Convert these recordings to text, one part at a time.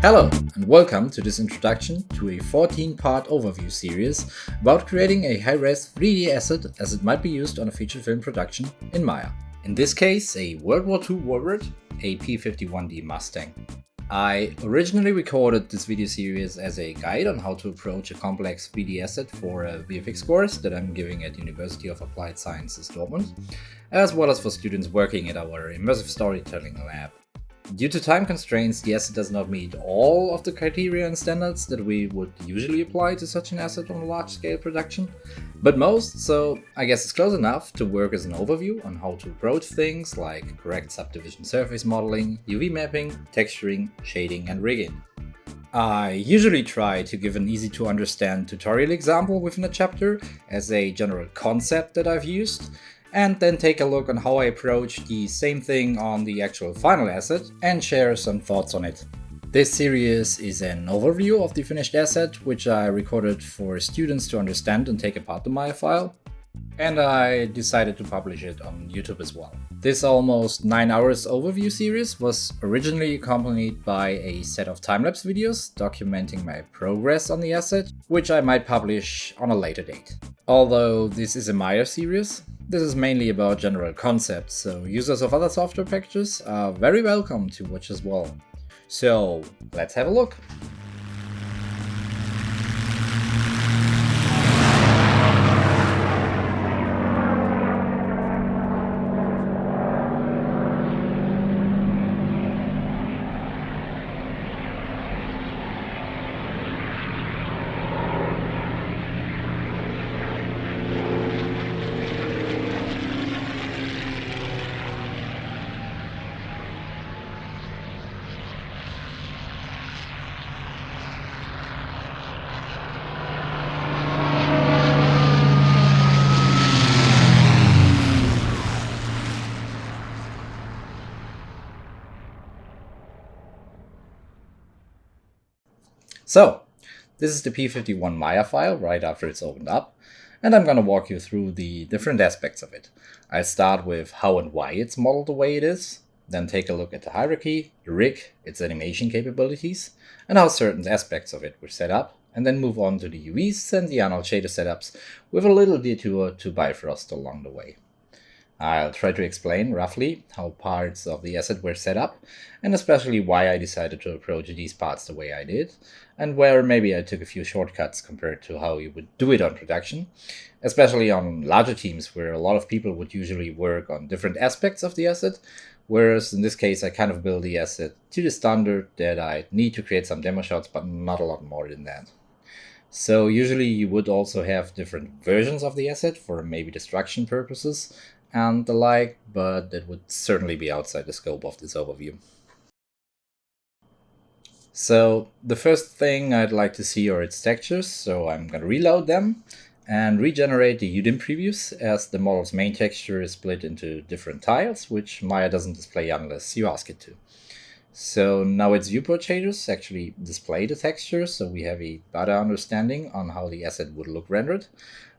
Hello and welcome to this introduction to a 14-part overview series about creating a high-res 3D asset as it might be used on a feature film production in Maya. In this case, a World War II warbird, a P-51D Mustang. I originally recorded this video series as a guide on how to approach a complex 3D asset for a VFX course that I'm giving at University of Applied Sciences Dortmund, as well as for students working at our immersive storytelling lab. Due to time constraints, the asset does not meet all of the criteria and standards that we would usually apply to such an asset on a large-scale production, but most, so I guess it's close enough to work as an overview on how to approach things like correct subdivision surface modeling, UV mapping, texturing, shading and rigging. I usually try to give an easy-to-understand tutorial example within a chapter as a general concept that I've used, and then take a look on how I approach the same thing on the actual final asset and share some thoughts on it. This series is an overview of the finished asset, which I recorded for students to understand and take apart the Maya file, and I decided to publish it on YouTube as well. This almost 9 hours overview series was originally accompanied by a set of time-lapse videos documenting my progress on the asset, which I might publish on a later date. Although this is a Maya series, this is mainly about general concepts, so users of other software packages are very welcome to watch as well. So let's have a look. So, this is the P-51 Maya file right after it's opened up, and I'm going to walk you through the different aspects of it. I'll start with how and why it's modeled the way it is, then take a look at the hierarchy, the rig, its animation capabilities, and how certain aspects of it were set up, and then move on to the UVs and the Arnold shader setups with a little detour to Bifrost along the way. I'll try to explain roughly how parts of the asset were set up, and especially why I decided to approach these parts the way I did, and where maybe I took a few shortcuts compared to how you would do it on production, especially on larger teams where a lot of people would usually work on different aspects of the asset, whereas in this case I kind of build the asset to the standard that I need to create some demo shots, but not a lot more than that. So usually you would also have different versions of the asset for maybe destruction purposes and the like, but that would certainly be outside the scope of this overview. So the first thing I'd like to see are its textures, so I'm going to reload them and regenerate the UDIM previews, as the model's main texture is split into different tiles, which Maya doesn't display unless you ask it to. So now its viewport shaders actually display the texture, so we have a better understanding on how the asset would look rendered.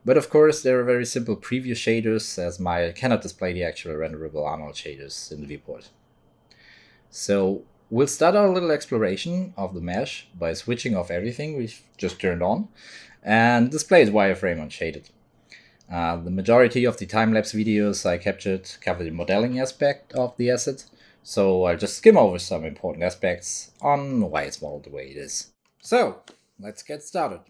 But of course, there are very simple preview shaders, as Maya cannot display the actual renderable Arnold shaders in the viewport. So we'll start our little exploration of the mesh by switching off everything we've just turned on and display its wireframe unshaded. The majority of the time-lapse videos I captured cover the modeling aspect of the asset, so I'll just skim over some important aspects on why it's modeled the way it is. So let's get started.